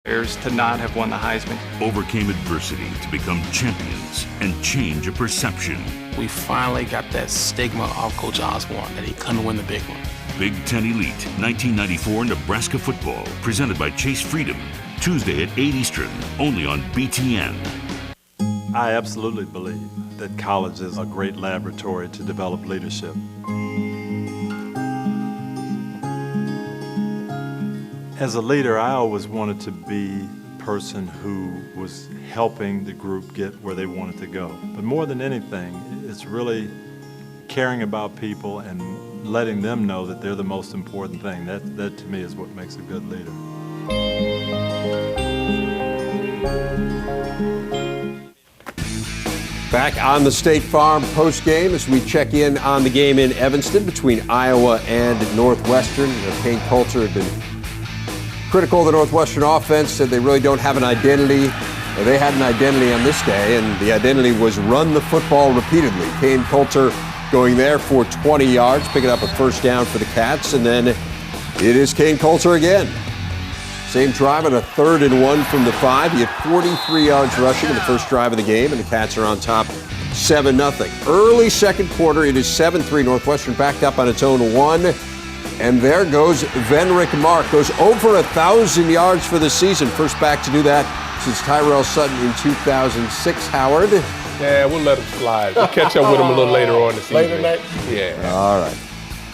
to not have won the Heisman. Overcame adversity to become champions and change a perception. We finally got that stigma off Coach Osborne that he couldn't win the big one. Big Ten Elite 1994 Nebraska football, presented by Chase Freedom. Tuesday at 8 Eastern, only on BTN. I absolutely believe that college is a great laboratory to develop leadership. As a leader, I always wanted to be a person who was helping the group get where they wanted to go. But more than anything, it's really caring about people and letting them know that they're the most important thing. That to me is what makes a good leader. Back on the State Farm post-game as we check in on the game in Evanston between Iowa and Northwestern. Kane Coulter had been critical of the Northwestern offense, said they really don't have an identity. They had an identity on this day, and the identity was run the football repeatedly. Kane Coulter going there for 20 yards, picking up a first down for the Cats, and then it is Kane Coulter again. Same drive on a 3rd and 1 from the 5. He had 43 yards rushing in the first drive of the game, and the Cats are on top 7-0. Early second quarter, it is 7-3. Northwestern backed up on its own 1. And there goes Venrick Mark. Goes over 1,000 yards for the season. First back to do that since Tyrell Sutton in 2006, Howard. Yeah, we'll let him slide. We'll catch up with him a little later on this evening. Yeah. All right.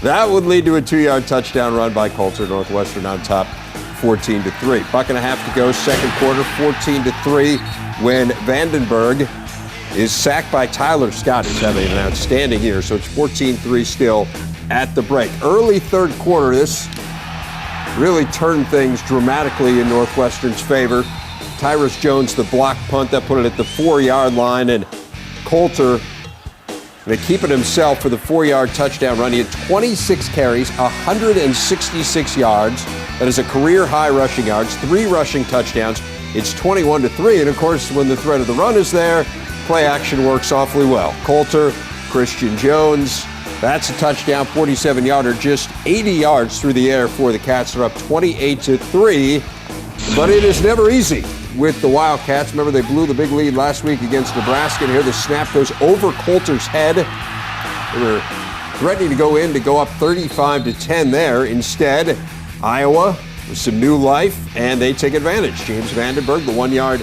That would lead to a 2-yard touchdown run by Coulter. Northwestern on top 14-3. Buck and a half to go, second quarter, 14-3, when Vandenberg is sacked by Tyler Scott, who's having an outstanding year. So it's 14-3 still at the break. Early third quarter, this really turned things dramatically in Northwestern's favor. Tyrus Jones, the block punt, that put it at the 4-yard line, and Coulter going to keep it himself for the 4-yard touchdown run. He had 26 carries, 166 yards. That is a career-high rushing yards, 3 rushing touchdowns. It's 21-3, and of course, when the threat of the run is there, play action works awfully well. Coulter, Christian Jones, that's a touchdown, 47-yarder, just 80 yards through the air for the Cats. They're up 28-3, but it is never easy with the Wildcats. Remember, they blew the big lead last week against Nebraska, and here the snap goes over Coulter's head. They were threatening to go in to go up 35-10 there. Instead, Iowa with some new life, and they take advantage. James Vandenberg, the 1-yard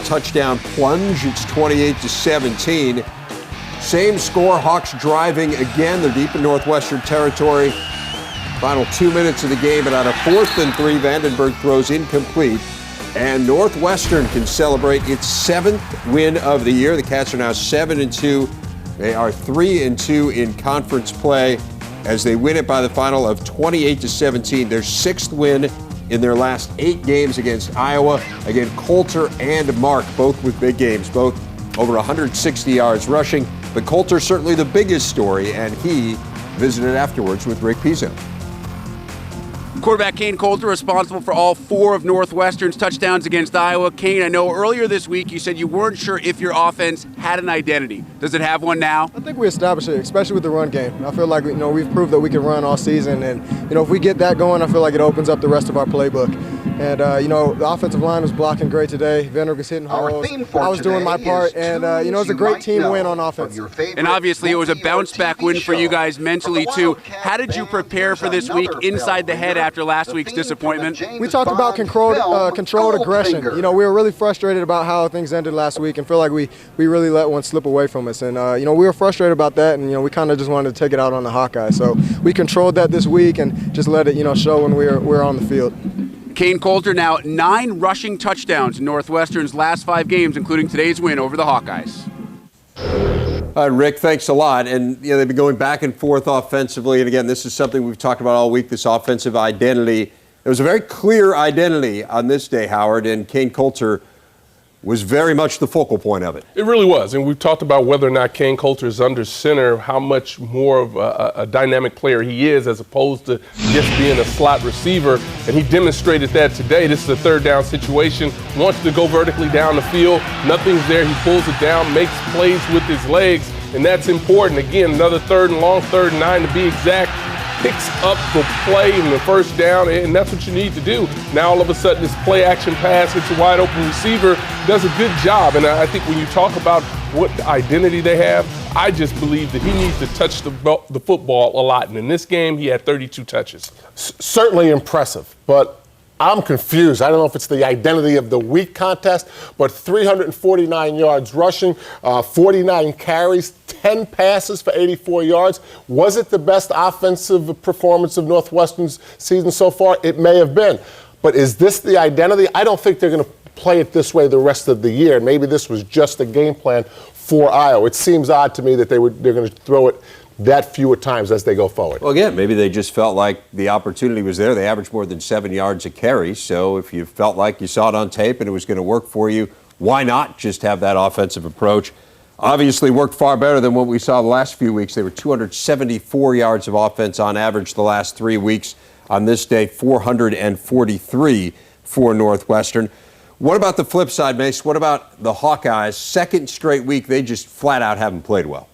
touchdown plunge. It's 28-17. Same score, Hawks driving again. They're deep in Northwestern territory. Final 2 minutes of the game, and on a 4th and 3, Vandenberg throws incomplete. And Northwestern can celebrate its 7th win of the year. The Cats are now 7-2. They are 3-2 in conference play as they win it by the final of 28-17. Their 6th win in their last 8 games against Iowa. Again, Coulter and Mark, both with big games, both over 160 yards rushing. But Coulter certainly the biggest story, and he visited afterwards with Rick Pizzo. Quarterback Kane Coulter responsible for all 4 of Northwestern's touchdowns against Iowa. Kane, I know earlier this week you said you weren't sure if your offense had an identity. Does it have one now? I think we established it, especially with the run game. I feel like we've proved that we can run all season, and if we get that going, I feel like it opens up the rest of our playbook. And the offensive line was blocking great today. Venner was hitting holes. I was doing my part, and it was a great team win on offense. And obviously it was a bounce-back win for you guys mentally too. How did you prepare for this week inside the head after last week's disappointment? We talked about controlled aggression. We were really frustrated about how things ended last week, and feel like we really let one slip away from us. And we were frustrated about that, and we kind of just wanted to take it out on the Hawkeyes. So we controlled that this week and just let it show when we were on the field. Kane Coulter now 9 rushing touchdowns in Northwestern's last 5 games, including today's win over the Hawkeyes. Rick, thanks a lot. And they've been going back and forth offensively. And again, this is something we've talked about all week, this offensive identity. There was a very clear identity on this day, Howard, and Kane Coulter was very much the focal point of it. It really was. And we've talked about whether or not Kane Coulter is under center, how much more of a dynamic player he is as opposed to just being a slot receiver. And he demonstrated that today. This is a 3rd down situation. Wants to go vertically down the field. Nothing's there. He pulls it down, makes plays with his legs. And that's important. Again, another 3rd and long, 3rd and 9 to be exact. picks up the play in the first down, and that's what you need to do. Now all of a sudden this play action pass, it's a wide open receiver, does a good job. And I think when you talk about what identity they have, I just believe that he needs to touch the football a lot. And in this game, he had 32 touches. Certainly impressive, but I'm confused. I don't know if it's the identity of the week contest, but 349 yards rushing, 49 carries, 10 passes for 84 yards. Was it the best offensive performance of Northwestern's season so far? It may have been. But is this the identity? I don't think they're going to play it this way the rest of the year. Maybe this was just a game plan for Iowa. It seems odd to me that they're going to throw it that few at times as they go forward. Well, again, maybe they just felt like the opportunity was there. They averaged more than 7 yards a carry. So if you felt like you saw it on tape and it was going to work for you, why not just have that offensive approach? Obviously worked far better than what we saw the last few weeks. They were 274 yards of offense on average the last 3 weeks. On this day, 443 for Northwestern. What about the flip side, Mace? What about the Hawkeyes? Second straight week, they just flat out haven't played well.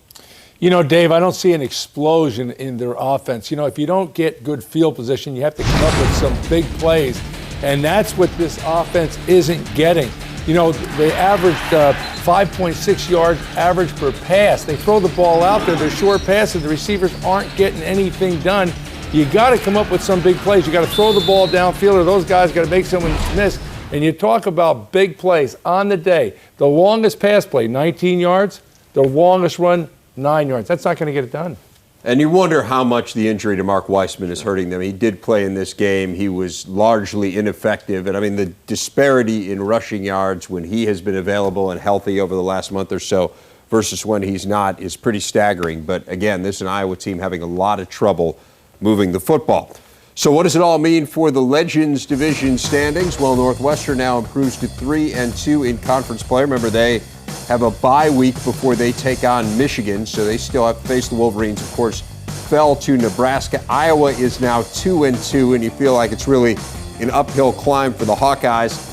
You know, Dave, I don't see an explosion in their offense. You know, if you don't get good field position, you have to come up with some big plays. And that's what this offense isn't getting. You know, they averaged 5.6 yards average per pass. They throw the ball out there. They're short passes. The receivers aren't getting anything done. You got to come up with some big plays. You got to throw the ball downfield, or those guys got to make someone miss. And you talk about big plays on the day. The longest pass play, 19 yards. The longest run, 9 yards. That's not going to get it done. And you wonder how much the injury to Mark Weissman is hurting them. He did play in this game. He was largely ineffective. And I mean, the disparity in rushing yards when he has been available and healthy over the last month or so versus when he's not is pretty staggering. But again, this is an Iowa team having a lot of trouble moving the football. So what does it all mean for the Legends Division standings? Well, Northwestern now improves to 3-2 in conference play. Remember, they have a bye week before they take on Michigan, so they still have to face the Wolverines. Of course, fell to Nebraska. Iowa is now 2-2, and you feel like it's really an uphill climb for the Hawkeyes.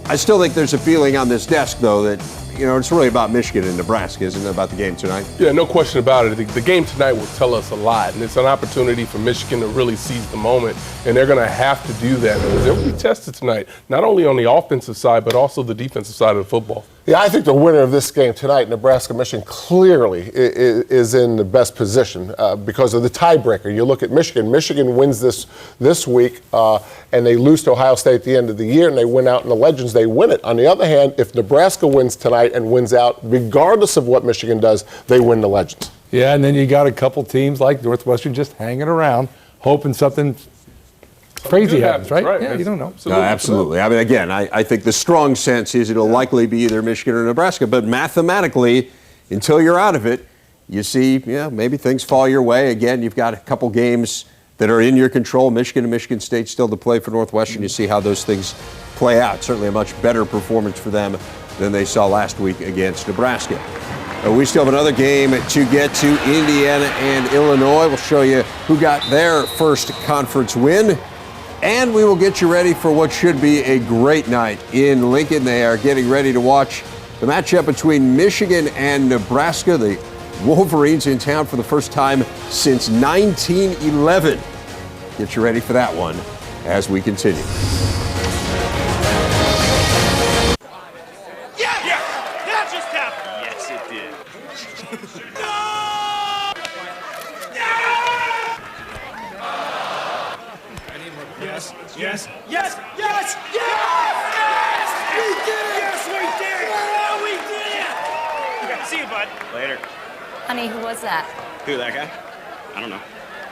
I still think there's a feeling on this desk, though, that it's really about Michigan and Nebraska, isn't it, about the game tonight? Yeah, no question about it. The game tonight will tell us a lot, and it's an opportunity for Michigan to really seize the moment, and they're going to have to do that because they'll be tested tonight, not only on the offensive side, but also the defensive side of the football. Yeah, I think the winner of this game tonight, Nebraska-Michigan, clearly is in the best position because of the tiebreaker. You look at Michigan. Michigan wins this week, and they lose to Ohio State at the end of the year, and they win out in the Legends. They win it. On the other hand, if Nebraska wins tonight and wins out, regardless of what Michigan does, they win the Legends. Yeah, and then you got a couple teams like Northwestern just hanging around, hoping something crazy happens, right? Yeah, you don't know. No, absolutely. I mean, again, I think the strong sense is it'll likely be either Michigan or Nebraska, but mathematically, until you're out of it, you see, maybe things fall your way. Again, you've got a couple games that are in your control. Michigan and Michigan State still to play for Northwestern. You see how those things play out. Certainly a much better performance for them than they saw last week against Nebraska. We still have another game to get to. Indiana and Illinois. We'll show you who got their first conference win. And we will get you ready for what should be a great night in Lincoln. They are getting ready to watch the matchup between Michigan and Nebraska. The Wolverines in town for the first time since 1911. Get you ready for that one as we continue. That just happened. Yes, it did. Yes! We did it! Yes, we did! Yeah, we did it! Okay, see you, bud. Later. Honey, who was that? Who, that guy? I don't know.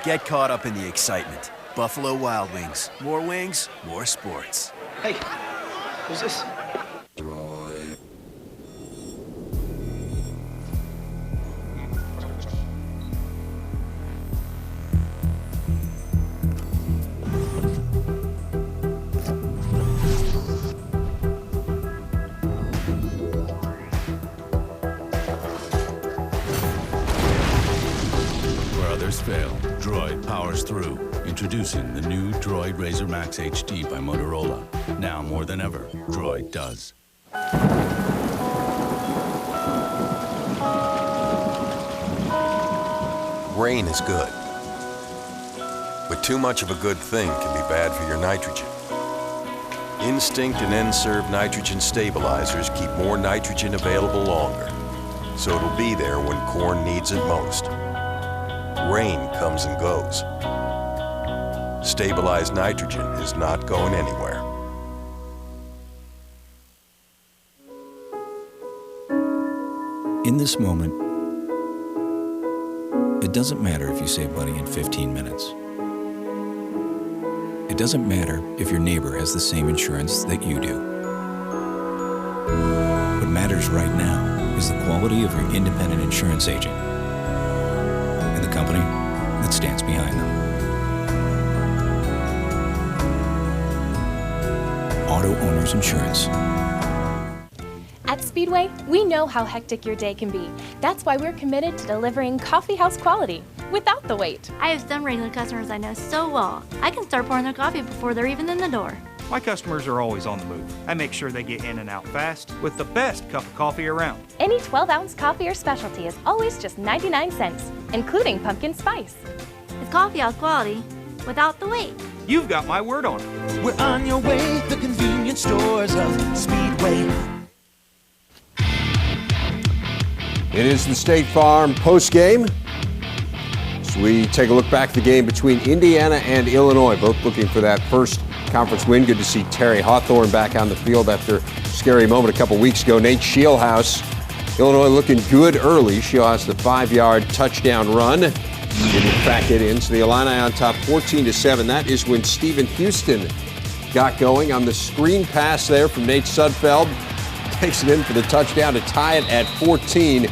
Get caught up in the excitement. Buffalo Wild Wings. More wings, more sports. Hey, who's this? Fail, Droid powers through. Introducing the new Droid Razr Max HD by Motorola. Now more than ever, Droid does. Rain is good. too much of a good thing can be bad for your nitrogen. Instinct and N-Serve nitrogen stabilizers keep more nitrogen available longer, so it'll be there when corn needs it most. Rain comes and goes. Stabilized nitrogen is not going anywhere. In this moment, it doesn't matter if you save money in 15 minutes. It doesn't matter if your neighbor has the same insurance that you do. What matters right now is the quality of your independent insurance agent and the company that stands behind them. Auto Owners Insurance. At Speedway, we know how hectic your day can be. That's why we're committed to delivering coffee house quality without the wait. I have some regular customers I know so well. I can start pouring their coffee before they're even in the door. My customers are always on the move. I make sure they get in and out fast with the best cup of coffee around. Any 12-ounce coffee or specialty is always just 99 cents, including pumpkin spice. It's coffee house quality without the wait. You've got my word on it. We're on your way, the convenience stores of Speedway. It is the State Farm postgame. So we take a look back at the game between Indiana and Illinois, both looking for that first conference win. Good to see Terry Hawthorne back on the field after a scary moment a couple weeks ago. Nate Shieldhouse, Illinois looking good early. Shieldhouse, the 5-yard touchdown run. Didn't back it in. So the Illini on top 14-7. That is when Stephen Houston got going on the screen pass there from Nate Sudfeld. Takes it in for the touchdown to tie it at 14.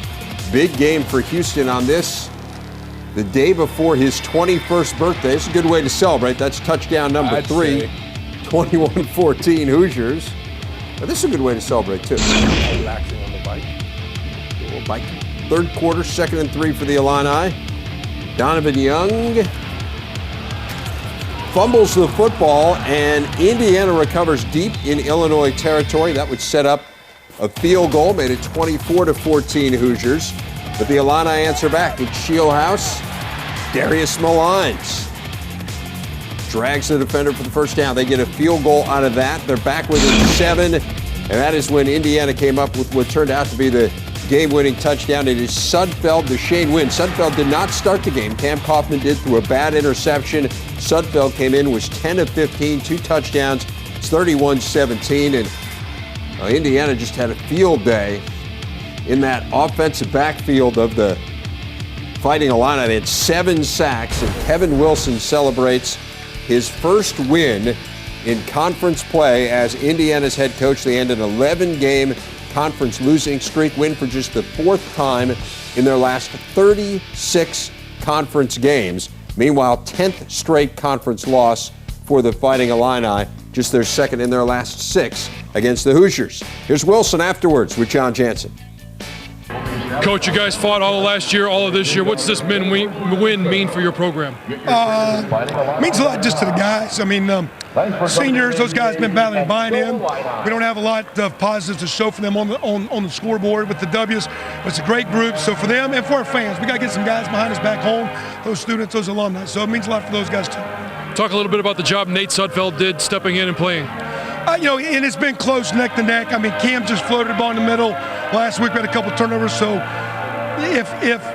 Big game for Houston on this. The day before his 21st birthday. It's a good way to celebrate. That's touchdown number 3. 21-14 Hoosiers. But this is a good way to celebrate, too. Relaxing on the bike. A little bike. Third quarter, 2nd and 3 for the Illini. Donovan Young fumbles the football, and Indiana recovers deep in Illinois territory. That would set up a field goal, made it 24-14 Hoosiers. But the Illini answer back. It's Shieldhouse. Darius Malines drags the defender for the first down. They get a field goal out of that. They're back within 7. And that is when Indiana came up with what turned out to be the game-winning touchdown. It is Sudfeld to Shane Wynn. Sudfeld did not start the game. Cam Kaufman did through a bad interception. Sudfeld came in, was 10 of 15, 2 touchdowns. It's 31-17. And Indiana just had a field day in that offensive backfield of the Fighting Illini. They had 7 sacks, and Kevin Wilson celebrates his first win in conference play as Indiana's head coach. They end an 11-game conference losing streak, win for just the 4th time in their last 36 conference games. Meanwhile, 10th straight conference loss for the Fighting Illini, just their 2nd in their last 6 against the Hoosiers. Here's Wilson afterwards with John Jansen. Coach, you guys fought all of last year, all of this year. What's this win mean for your program? Means a lot just to the guys. I mean, seniors, those guys been battling buying in. We don't have a lot of positives to show for them on the scoreboard with the W's. But it's a great group. So for them and for our fans, we got to get some guys behind us back home, those students, those alumni. So it means a lot for those guys too. Talk a little bit about the job Nate Sudfeld did stepping in and playing. And it's been close neck to neck. I mean, Cam just floated the ball in the middle. Last week we had a couple turnovers. So if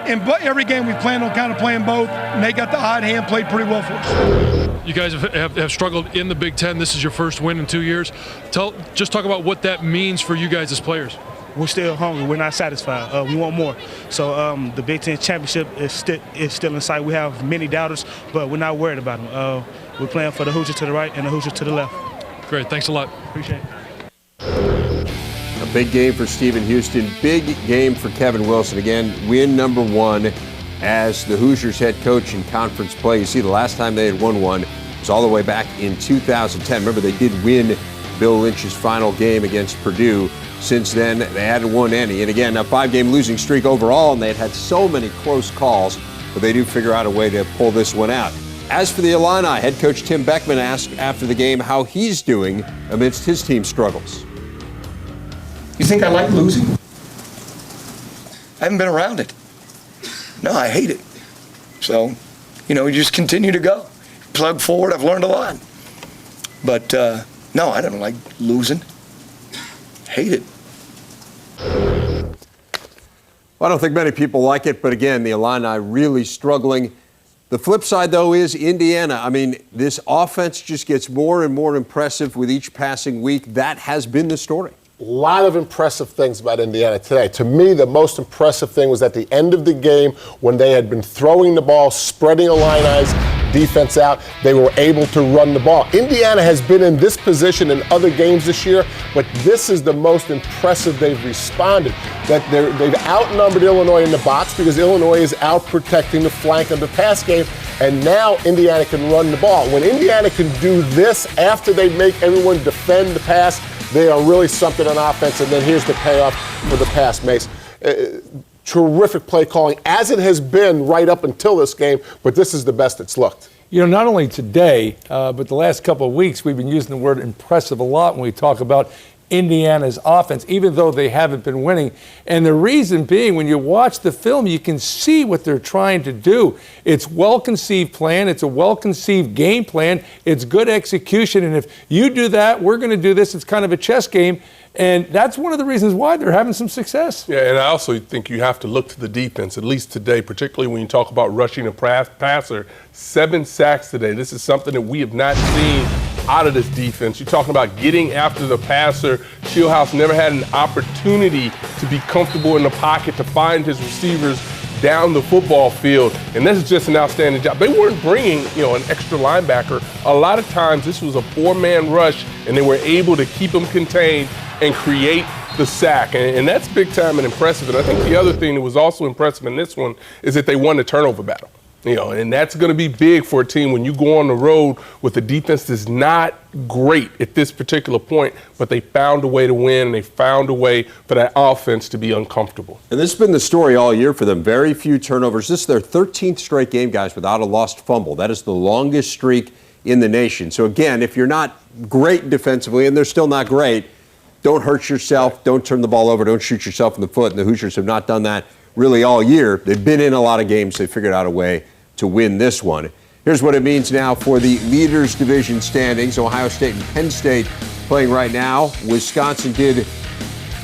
in every game we planned on kind of playing both, Nate got the odd hand, played pretty well for us. You guys have struggled in the Big Ten. This is your first win in 2 years. Just talk about what that means for you guys as players. We're still hungry. We're not satisfied. We want more. So the Big Ten championship is still in sight. We have many doubters, but we're not worried about them. We're playing for the Hoosiers to the right and the Hoosiers to the left. Great. Thanks a lot. Appreciate it. A big game for Stephen Houston. Big game for Kevin Wilson. Again, win number 1 as the Hoosiers head coach in conference play. You see, the last time they had won one was all the way back in 2010. Remember, they did win Bill Lynch's final game against Purdue. Since then, they hadn't won any. And again, a 5-game losing streak overall, and they had so many close calls, but they do figure out a way to pull this one out. As for the Illini, head coach Tim Beckman asked after the game how he's doing amidst his team's struggles. You think I like losing? I haven't been around it. No, I hate it. So, you just continue to go. plug forward. I've learned a lot. But no, I don't like losing. Hate it. Well, I don't think many people like it, but again, the Illini really struggling. The flip side, though, is Indiana. I mean, this offense just gets more and more impressive with each passing week. That has been the story. A lot of impressive things about Indiana today. To me, the most impressive thing was at the end of the game when they had been throwing the ball, spreading Illini's defense out, they were able to run the ball. Indiana has been in this position in other games this year, but this is the most impressive they've responded. That they've outnumbered Illinois in the box because Illinois is out protecting the flank of the pass game, and now Indiana can run the ball. When Indiana can do this after they make everyone defend the pass, they are really something on offense, and then here's the payoff for the pass, Mace. Terrific play calling, as it has been right up until this game, but this is the best it's looked. You know, not only today, but the last couple of weeks, we've been using the word impressive a lot when we talk about Indiana's offense, even though they haven't been winning. And the reason being, when you watch the film, you can see what they're trying to do. It's well-conceived plan. It's a well-conceived game plan. It's good execution. And if you do that, we're going to do this. It's kind of a chess game. And that's one of the reasons why they're having some success. Yeah, and I also think you have to look to the defense, at least today, particularly when you talk about rushing a passer. 7 sacks today. This is something that we have not seen out of this defense. You're talking about getting after the passer. Shieldhouse never had an opportunity to be comfortable in the pocket, to find his receivers down the football field, and this is just an outstanding job. They weren't bringing, an extra linebacker. A lot of times this was a 4-man rush, and they were able to keep them contained and create the sack, and that's big time and impressive. And I think the other thing that was also impressive in this one is that they won the turnover battle. And that's going to be big for a team when you go on the road with a defense that's not great at this particular point, but they found a way to win, and they found a way for that offense to be uncomfortable. And this has been the story all year for them. Very few turnovers. This is their 13th straight game, guys, without a lost fumble. That is the longest streak in the nation. So, again, if you're not great defensively, and they're still not great, don't hurt yourself. Don't turn the ball over. Don't shoot yourself in the foot. And the Hoosiers have not done that really all year. They've been in a lot of games. They figured out a way to win this one. Here's what it means now for the leaders division standings. Ohio State and Penn State playing right now. Wisconsin did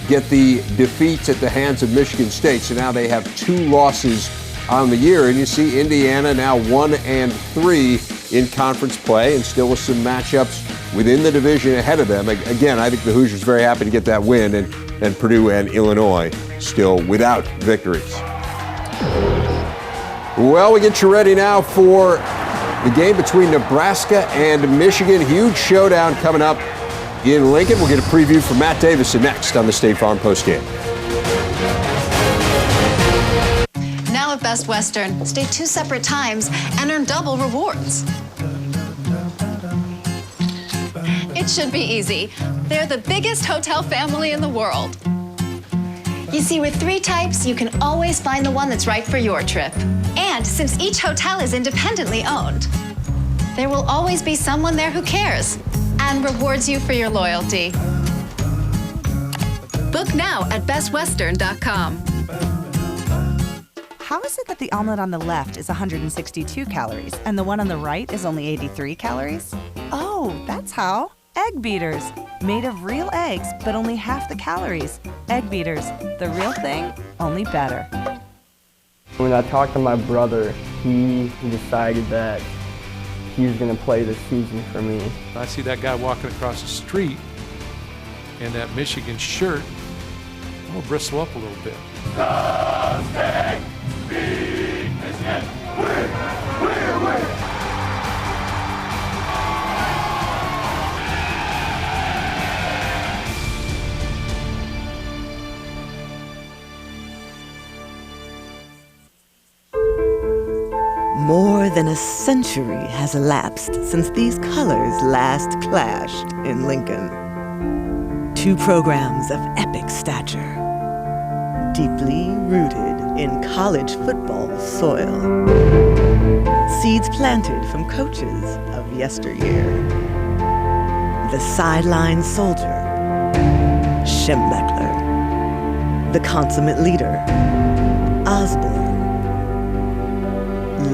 get the defeats at the hands of Michigan State, so now they have 2 losses on the year. And you see Indiana now 1-3 in conference play, and still with some matchups within the division ahead of them. Again, I think the Hoosiers very happy to get that win, and Purdue and Illinois still without victories. Well, we get you ready now for the game between Nebraska and Michigan. Huge showdown coming up in Lincoln. We'll get a preview from Matt Davison next on the State Farm Postgame. Now at Best Western, stay 2 separate times and earn double rewards. It should be easy. They're the biggest hotel family in the world. You see, with 3 types, you can always find the one that's right for your trip. And since each hotel is independently owned, there will always be someone there who cares and rewards you for your loyalty. Book now at bestwestern.com. How is it that the omelet on the left is 162 calories and the one on the right is only 83 calories? Oh, that's how. Egg beaters. Made of real eggs, but only half the calories. Egg beaters. The real thing, only better. When I talked to my brother, he decided that he was going to play this season for me. I see that guy walking across the street in that Michigan shirt, I'm going to bristle up a little bit. More than a century has elapsed since these colors last clashed in Lincoln. 2 programs of epic stature, deeply rooted in college football soil. Seeds planted from coaches of yesteryear. The sideline soldier, Schembechler. The consummate leader, Osborne.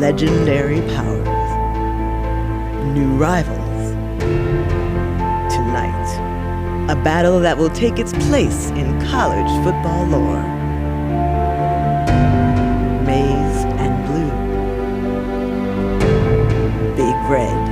Legendary powers, new rivals. Tonight, a battle that will take its place in college football lore. Maize and blue. Big Red.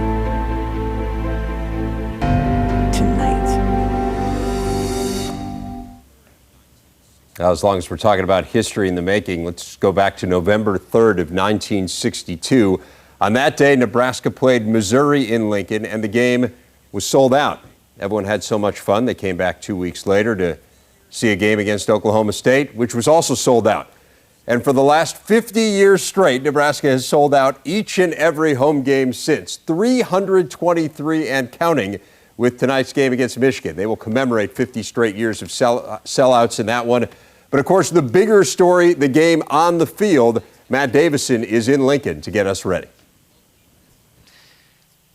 Now, as long as we're talking about history in the making, let's go back to November 3rd of 1962. On that day, Nebraska played Missouri in Lincoln, and the game was sold out. Everyone had so much fun, they came back 2 weeks later to see a game against Oklahoma State, which was also sold out. And for the last 50 years straight, Nebraska has sold out each and every home game since. 323 and counting with tonight's game against Michigan. They will commemorate 50 straight years of sellouts in that one. But of course, the bigger story, the game on the field. Matt Davison is in Lincoln to get us ready.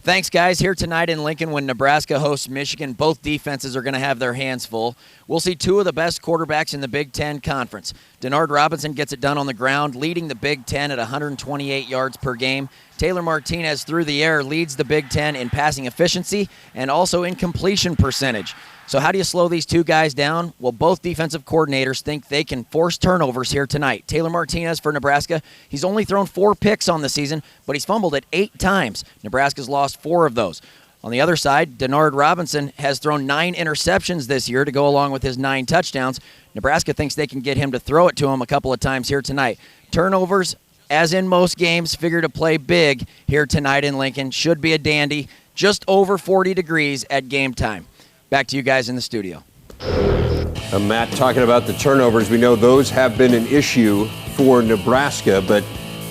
Thanks, guys. Here tonight in Lincoln when Nebraska hosts Michigan, both defenses are going to have their hands full. We'll see two of the best quarterbacks in the Big Ten Conference. Denard Robinson gets it done on the ground, leading the Big Ten at 128 yards per game. Taylor Martinez through the air leads the Big Ten in passing efficiency and also in completion percentage. So how do you slow these two guys down? Well, both defensive coordinators think they can force turnovers here tonight. Taylor Martinez for Nebraska, he's only thrown 4 picks on the season, but he's fumbled it 8 times. Nebraska's lost 4 of those. On the other side, Denard Robinson has thrown 9 interceptions this year to go along with his 9 touchdowns. Nebraska thinks they can get him to throw it to him a couple of times here tonight. Turnovers, as in most games, figure to play big here tonight in Lincoln. Should be a dandy. Just over 40 degrees at game time. Back to you guys in the studio. Matt, talking about the turnovers, we know those have been an issue for Nebraska, but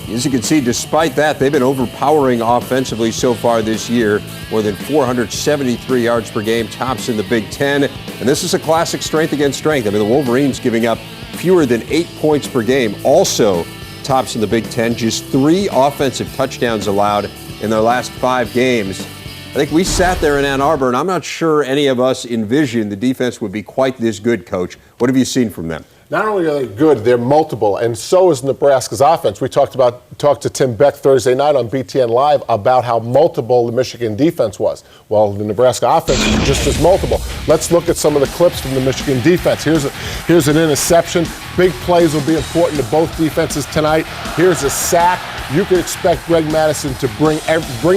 as you can see, despite that, they've been overpowering offensively so far this year. More than 473 yards per game, tops in the Big Ten. And this is a classic strength against strength. I mean, the Wolverines giving up fewer than 8 points per game. Also tops in the Big Ten, just 3 offensive touchdowns allowed in their last 5 games. I think we sat there in Ann Arbor, and I'm not sure any of us envisioned the defense would be quite this good, Coach. What have you seen from them? Not only are they good, they're multiple, and so is Nebraska's offense. We talked to Tim Beck Thursday night on BTN Live about how multiple the Michigan defense was. Well, the Nebraska offense is just as multiple. Let's look at some of the clips from the Michigan defense. Here's an interception. Big plays will be important to both defenses tonight. Here's a sack. You can expect Greg Madison to bring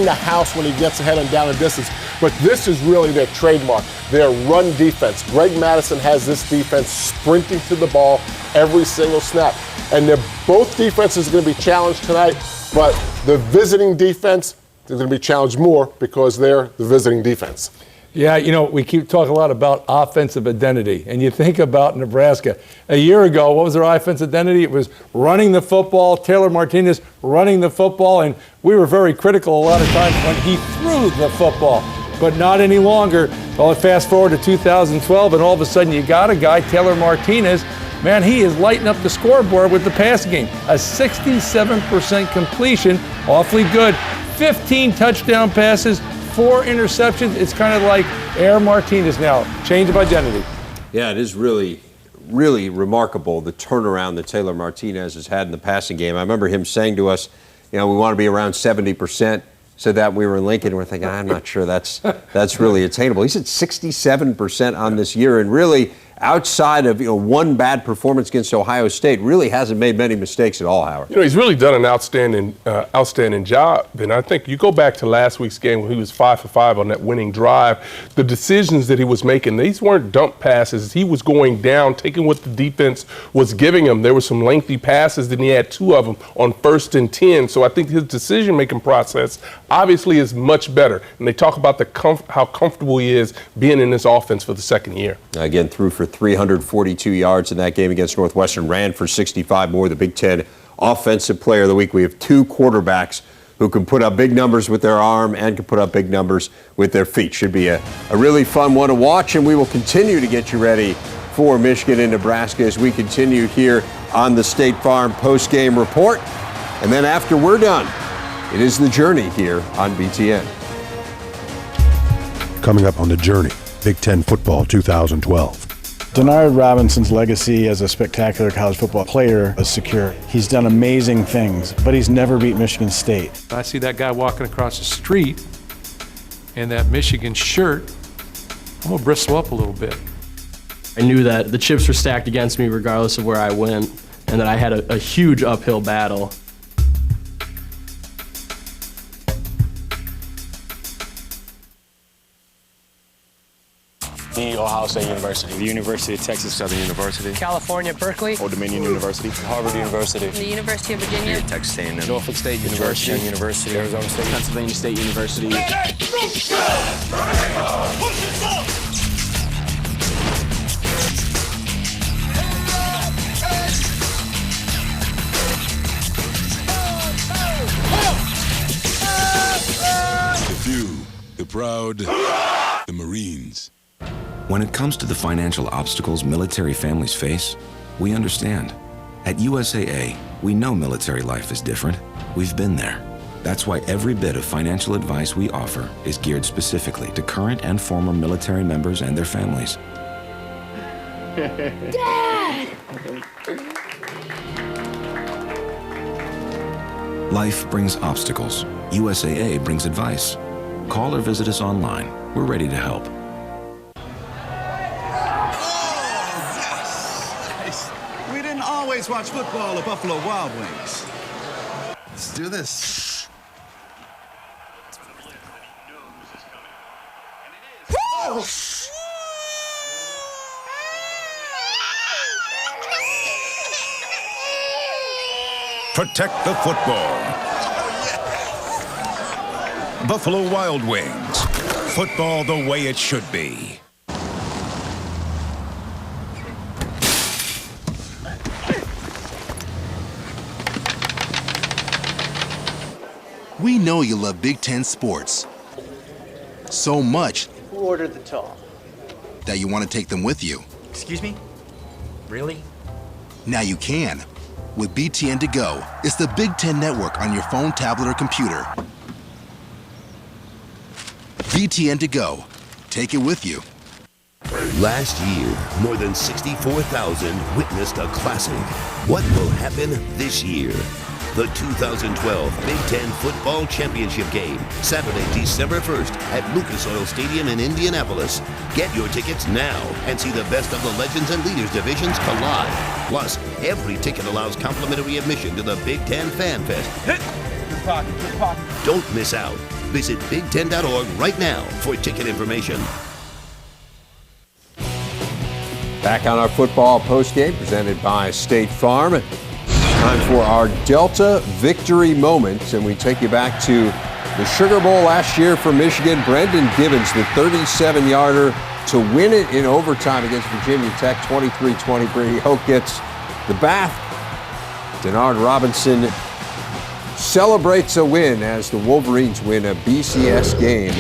the house when he gets ahead and down and distance. But this is really their trademark, their run defense. Greg Madison has this defense sprinting to the ball every single snap. And both defenses are going to be challenged tonight, but the visiting defense is going to be challenged more because they're the visiting defense. Yeah, you know, we keep talking a lot about offensive identity, and you think about Nebraska. A year ago, what was their offensive identity? It was running the football, Taylor Martinez running the football, and we were very critical a lot of times when he threw the football, but not any longer. Well, fast forward to 2012, and all of a sudden you got a guy, Taylor Martinez. Man, he is lighting up the scoreboard with the passing game. A 67% completion, awfully good. 15 touchdown passes, 4 interceptions. It's kind of like Air Martinez now. Change of identity. Yeah, it is really, really remarkable, the turnaround that Taylor Martinez has had in the passing game. I remember him saying to us, you know, we want to be around 70%. Said that when we were in Lincoln, we're thinking, I'm not sure that's really attainable. He's at 67% on this year, and really, outside of one bad performance against Ohio State, really hasn't made many mistakes at all, Howard. You know, he's really done an outstanding job. And I think you go back to last week's game when he was 5 for 5 on that winning drive. The decisions that he was making, these weren't dump passes. He was going down, taking what the defense was giving him. There were some lengthy passes, and he had 2 of them on 1st and 10. So I think his decision-making process obviously is much better. And they talk about how comfortable he is being in this offense for the second year. Again, threw for 342 yards in that game against Northwestern, ran for 65 more. The Big Ten Offensive Player of the Week. We have 2 quarterbacks who can put up big numbers with their arm and can put up big numbers with their feet. Should be a really fun one to watch, and we will continue to get you ready for Michigan and Nebraska as we continue here on the State Farm post-game report. And then after we're done, it is The Journey here on BTN. Coming up on The Journey, Big Ten Football 2012. Denard Robinson's legacy as a spectacular college football player is secure. He's done amazing things, but he's never beat Michigan State. I see that guy walking across the street, and that Michigan shirt, I'm going to bristle up a little bit. I knew that the chips were stacked against me regardless of where I went, and that I had a huge uphill battle. The Ohio State University. The University of Texas Southern University. California, Berkeley. Old Dominion University. Harvard University. The University of Virginia. Texas A&M. Norfolk State University. University. Arizona State. Pennsylvania State University. The few, the proud, the Marines. When it comes to the financial obstacles military families face, we understand. At USAA, we know military life is different. We've been there. That's why every bit of financial advice we offer is geared specifically to current and former military members and their families. Dad! Life brings obstacles. USAA brings advice. Call or visit us online. We're ready to help. We didn't always watch football at Buffalo Wild Wings. Let's do this. Woo! Protect the football. Buffalo Wild Wings. Football the way it should be. We know you love Big Ten sports. So much Who ordered the tall? that you want to take them with you. Excuse me? Really? Now you can. With BTN To Go, it's the Big Ten network on your phone, tablet, or computer. BTN To Go. Take it with you. Last year, more than 64,000 witnessed a classic. What will happen this year? The 2012 Big Ten Football Championship game, Saturday, December 1st at Lucas Oil Stadium in Indianapolis. Get your tickets now and see the best of the Legends and Leaders divisions collide. Plus, every ticket allows complimentary admission to the Big Ten Fan Fest. Good pocket, good pocket. Don't miss out. Visit big10.org right now for ticket information. Back on our football postgame presented by State Farm. Time for our Delta victory moment, and we take you back to the Sugar Bowl last year for Michigan. Brendan Gibbons, the 37-yarder to win it in overtime against Virginia Tech, 23-20. Brady Hoke gets the bath. Denard Robinson celebrates a win as the Wolverines win a BCS game.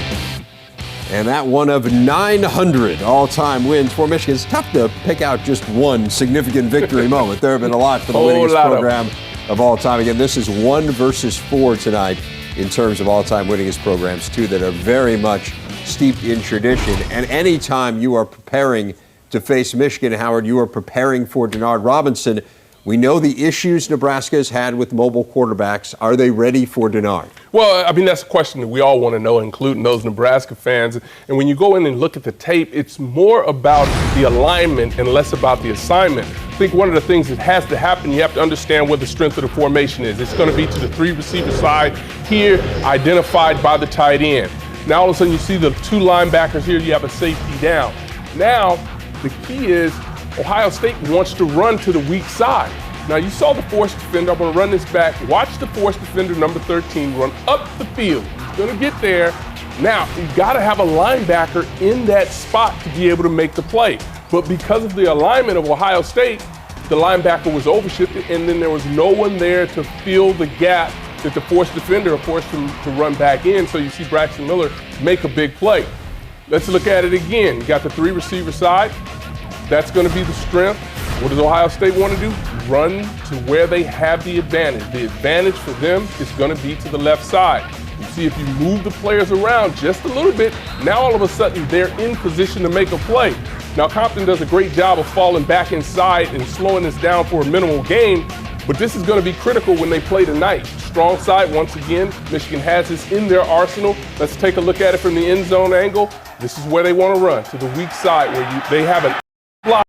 And that one of 900 all-time wins for Michigan. It's tough to pick out just one significant victory moment. There have been a lot for the winningest program of all time. Again, this is 1 versus 4 tonight in terms of all-time winningest programs, two that are very much steeped in tradition. And anytime you are preparing to face Michigan, Howard, you are preparing for Denard Robinson. We know the issues Nebraska has had with mobile quarterbacks. Are they ready for Denard? Well, I mean, that's a question that we all want to know, including those Nebraska fans. And when you go in and look at the tape, it's more about the alignment and less about the assignment. I think one of the things that has to happen, you have to understand where the strength of the formation is. It's going to be to the 3 receiver side here, identified by the tight end. Now, all of a sudden, you see the 2 linebackers here, you have a safety down. Now, the key is Ohio State wants to run to the weak side. Now, you saw the force defender. I'm going to run this back. Watch the force defender, number 13, run up the field. He's going to get there. Now, you've got to have a linebacker in that spot to be able to make the play. But because of the alignment of Ohio State, the linebacker was overshifted, and then there was no one there to fill the gap that the force defender forced him to run back in. So you see Braxton Miller make a big play. Let's look at it again. You got the 3 receiver side. That's going to be the strength. What does Ohio State want to do? Run to where they have the advantage. The advantage for them is going to be to the left side. You see, if you move the players around just a little bit, now all of a sudden they're in position to make a play. Now, Compton does a great job of falling back inside and slowing this down for a minimal gain, But this is going to be critical when they play tonight. Strong side, once again, Michigan has this in their arsenal. Let's take a look at it from the end zone angle. This is where they want to run, to the weak side where they have an block.